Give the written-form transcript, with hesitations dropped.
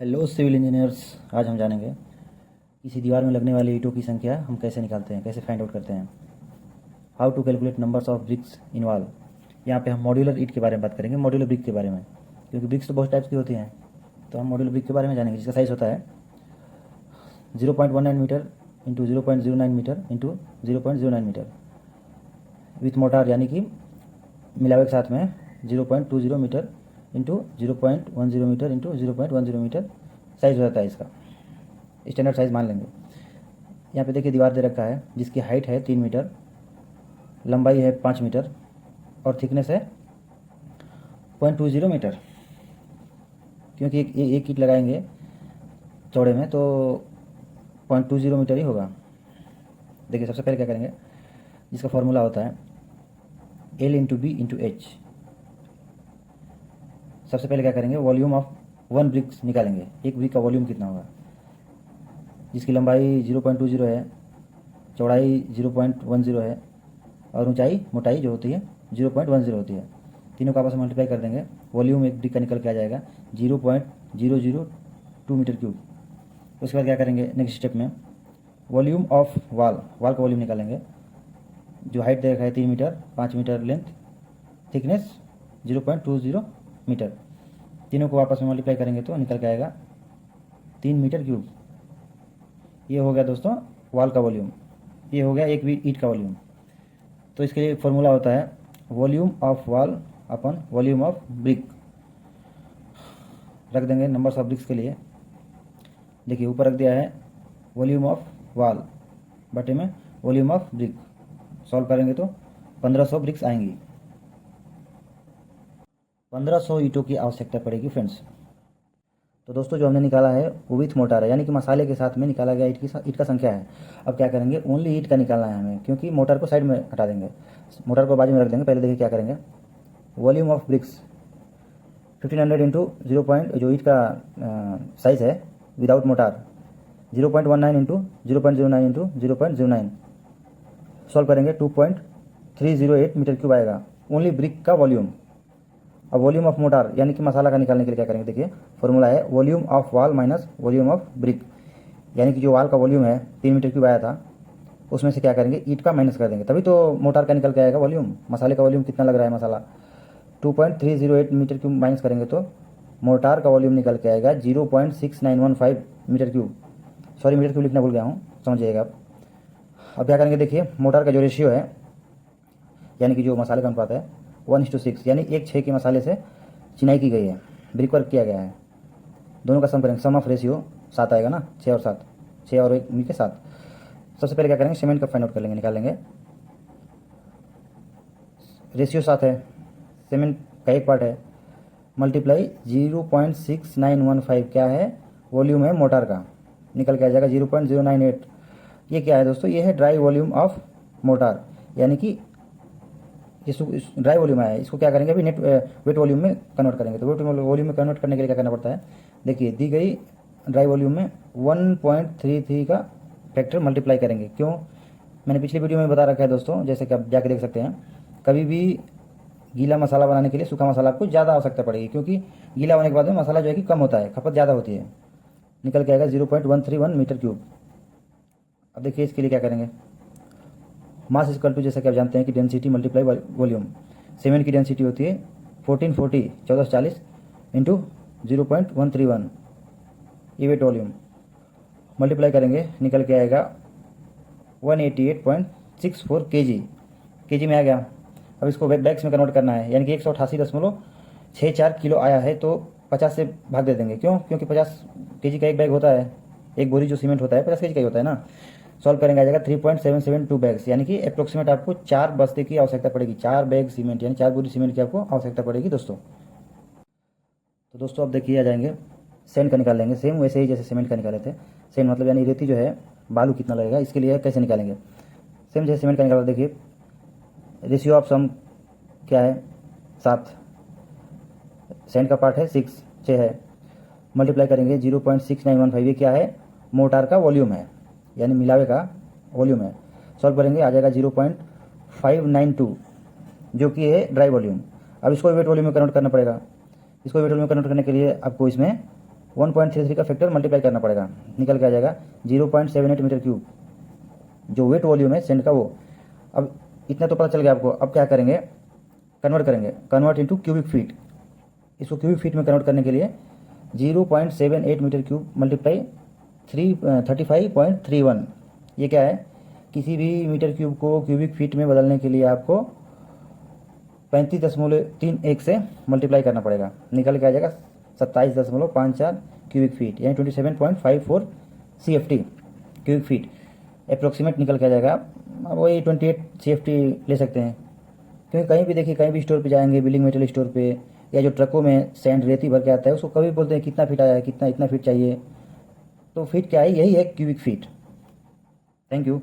Hello civil engineers. आज हम जानेंगे किसी दीवार में लगने वाली ईंटों की संख्या हम कैसे निकालते हैं, कैसे फाइंड आउट करते हैं। How to calculate numbers of bricks in wall. यहाँ पे हम मॉड्यूलर ईंट के बारे में बात करेंगे, मॉड्यूलर ब्रिक के बारे में, क्योंकि ब्रिक्स तो बहुत टाइप्स की होती हैं। तो हम मॉड्यूलर ब्रिक के बारे में जानेंगे जिसका साइज़ होता है 0.19 metre into 0.09 metre into 0.09 metre with mortar, यानी कि मिलावे के साथ में 0.20 metre into 0.10 metre into 0.10 metre size हो जाता है। इसका स्टैंडर्ड साइज़ मान लेंगे। यहाँ पे देखिए दीवार दे रखा है जिसकी हाइट है 3 मीटर, लंबाई है 5 मीटर और थिकनेस है 0.20 मीटर। क्योंकि एक ईंट लगाएंगे चौड़े में तो 0.20 मीटर ही होगा। देखिए सबसे पहले क्या करेंगे, जिसका फॉर्मूला होता है L into B into H. सबसे पहले क्या करेंगे, वॉल्यूम ऑफ वन ब्रिक्स निकालेंगे। एक ब्रिक का वॉल्यूम कितना होगा, जिसकी लंबाई 0.20 है, चौड़ाई 0.10 है और ऊंचाई मोटाई जो होती है 0.10 होती है। तीनों का आपस में मल्टीप्लाई कर देंगे, वॉल्यूम एक ब्रिक का निकल के आ जाएगा 0.002 मीटर क्यूब। उसके बाद क्या करेंगे, नेक्स्ट स्टेप में वॉल्यूम ऑफ वॉल का वॉल्यूम निकालेंगे। जो हाइट दे रखा है 3 metre, 5 metre length, thickness 0.20 metre. तीनों को आपस में मल्टीप्लाई करेंगे तो निकल के आएगा 3 मीटर क्यूब। ये हो गया दोस्तों वॉल का वॉल्यूम, ये हो गया एक ईंट का वॉल्यूम। तो इसके लिए फॉर्मूला होता है volume of wall upon volume of brick. रख देंगे नंबर्स ऑफ ब्रिक्स के लिए। देखिए ऊपर रख दिया है वॉल्यूम ऑफ वॉल बटे में वॉल्यूम ऑफ ब्रिक। सॉल्व करेंगे तो 1500 ब्रिक्स आएंगी। 1500 ईंटों की आवश्यकता पड़ेगी फ्रेंड्स। तो दोस्तों जो हमने निकाला है वो विथ मोटार है, यानी कि मसाले के साथ में निकाला गया ईंट का संख्या है। अब क्या करेंगे, ओनली ईंट का निकालना है हमें, क्योंकि मोटर को साइड में हटा देंगे, मोटर को बाजू में रख देंगे। पहले देखिए क्या करेंगे, वॉल्यूम ऑफ ब्रिक्स 1500 इंटू जो ईंट का साइज़ है without motor 0.19 into 0.09 into 0.09। Solve करेंगे 2.308 मीटर क्यूब आएगा ओनली ब्रिक का वॉल्यूम। अब वॉल्यूम ऑफ मोटार यानी कि मसाला का निकालने के लिए क्या करेंगे, देखिए फॉर्मूला है volume of wall minus volume of brick. यानी कि जो वॉल का वॉल्यूम है 3 मीटर क्यूब आया था, उसमें से क्या करेंगे ईंट का माइनस कर देंगे, तभी तो मोटार का निकल के आएगा वॉल्यूम। मसाले का वॉल्यूम कितना लग रहा है, मसाला 2.308 मीटर क्यूब माइनस करेंगे तो मोटार का वॉल्यूम निकल के आएगा 0.6915 metre cube. Sorry metre cube लिखना भूल गया हूँ, समझिएगा आप। अब क्या करेंगे, देखिए मोटार का जो रेशियो है यानी कि जो मसाले का अनुपात है 1:6, यानी 1:6 के मसाले से चिनाई की गई है, ब्रिक वर्क किया गया है। दोनों का सम करेंगे, सम ऑफ रेशियो 7 आएगा ना, 6 और 7, 6 और 1 मिलकर 7। सबसे पहले क्या करेंगे, सीमेंट का फाइंड आउट कर लेंगे, निकालेंगे। रेशियो 7 है, सीमेंट का एक पार्ट है, मल्टीप्लाई 0.6915 क्या है, वॉल्यूम है मोटार का, निकल के आ जाएगा 0.098। ये क्या है दोस्तों, ये है ड्राई वॉल्यूम ऑफ मोटार, यानी कि ड्राई वॉल्यूम आया है। इसको क्या करेंगे, अभी नेट वेट वॉल्यूम में कन्वर्ट करेंगे। तो वेट वॉल्यूम में कन्वर्ट करने के लिए क्या करना पड़ता है, देखिए दी गई ड्राई वॉल्यूम में 1.33 का फैक्टर मल्टीप्लाई करेंगे। क्यों, मैंने पिछली वीडियो में बता रखा है दोस्तों, जैसे कि आप जाके देख सकते हैं। कभी भी गीला मसाला बनाने के लिए सूखा मसाला आपको ज़्यादा आवश्यकता पड़ेगी, क्योंकि गीला होने के बाद में मसाला जो है कि कम होता है, खपत ज़्यादा होती है। निकल के आएगा 0.131 मीटर क्यूब। अब देखिए इसके लिए क्या करेंगे, मास इक्वल टू, जैसा कि आप जानते हैं कि डेंसिटी मल्टीप्लाई वॉल्यूम। सीमेंट की डेंसिटी होती है 1440 1440 इंटू 0.131, ये वेट वॉल्यूम मल्टीप्लाई करेंगे, निकल के आएगा 188.64 केजी में आ गया। अब इसको बैग्स में कन्वर्ट करना है, यानी कि 188.64 किलो आया है, तो 50 से भाग दे देंगे। क्यों, क्योंकि 50 केजी का एक बैग होता है, एक बोरी जो सीमेंट होता है 50 केजी का ही होता है ना। सॉल्व करेंगे आ जाएगा 3.772 बैग्स, यानी कि अप्रोक्सीमेट आपको 4 बस्ते की आवश्यकता पड़ेगी, 4 बैग सीमेंट यानी 4 बोरी सीमेंट की आपको आवश्यकता पड़ेगी दोस्तों। तो दोस्तों अब देखिए आ जाएंगे सैंड का निकाल लेंगे, सेम वैसे ही जैसे सीमेंट का निकाले थे। सैंड मतलब यानी रेती जो है, बालू कितना लगेगा, इसके लिए कैसे निकालेंगे, सेम जैसे सीमेंट का निकाला। देखिए रेशियो ऑफ सम क्या है, 7, सैंड का पार्ट है 6 है, मल्टीप्लाई करेंगे 0.6915, ये क्या है, मोटार का वॉल्यूम है, यानी मिलावे का वॉल्यूम है। सॉल्व करेंगे आ जाएगा 0.592, जो कि है ड्राई वॉल्यूम। अब इसको वेट वॉल्यूम में कन्वर्ट करना पड़ेगा। इसको वेट वॉल्यूम में कन्वर्ट करने के लिए आपको इसमें 1.33 का फैक्टर मल्टीप्लाई करना पड़ेगा, निकल के आ जाएगा 0.78 मीटर क्यूब जो वेट वॉल्यूम है सेंड का वो। अब इतना तो पता चल गया आपको। अब क्या करेंगे, कन्वर्ट करेंगे, कन्वर्ट इनटू क्यूबिक फीट। इसको क्यूबिक फीट में कन्वर्ट करने के लिए 0.78 मीटर क्यूब मल्टीप्लाई 35.31, ये क्या है, किसी भी मीटर क्यूब को क्यूबिक फीट में बदलने के लिए आपको 35.31 से मल्टीप्लाई करना पड़ेगा, निकल के आ जाएगा 27.54 क्यूबिक फीट, यानी 27.54 CFT क्यूबिक फीट अप्रोक्सीमेट निकल के आ जाएगा। अब वही 28 CFT ले सकते हैं, क्योंकि कहीं भी देखिए, कहीं भी स्टोर पे जाएंगे, बिल्डिंग मटेरियल स्टोर पे, या जो ट्रकों में सैंड रेती भर के आता है, उसको कभी बोलते हैं कितना फीट आया है, कितना इतना फीट चाहिए, तो फीट क्या है, यही है क्यूबिक फीट। Thank you.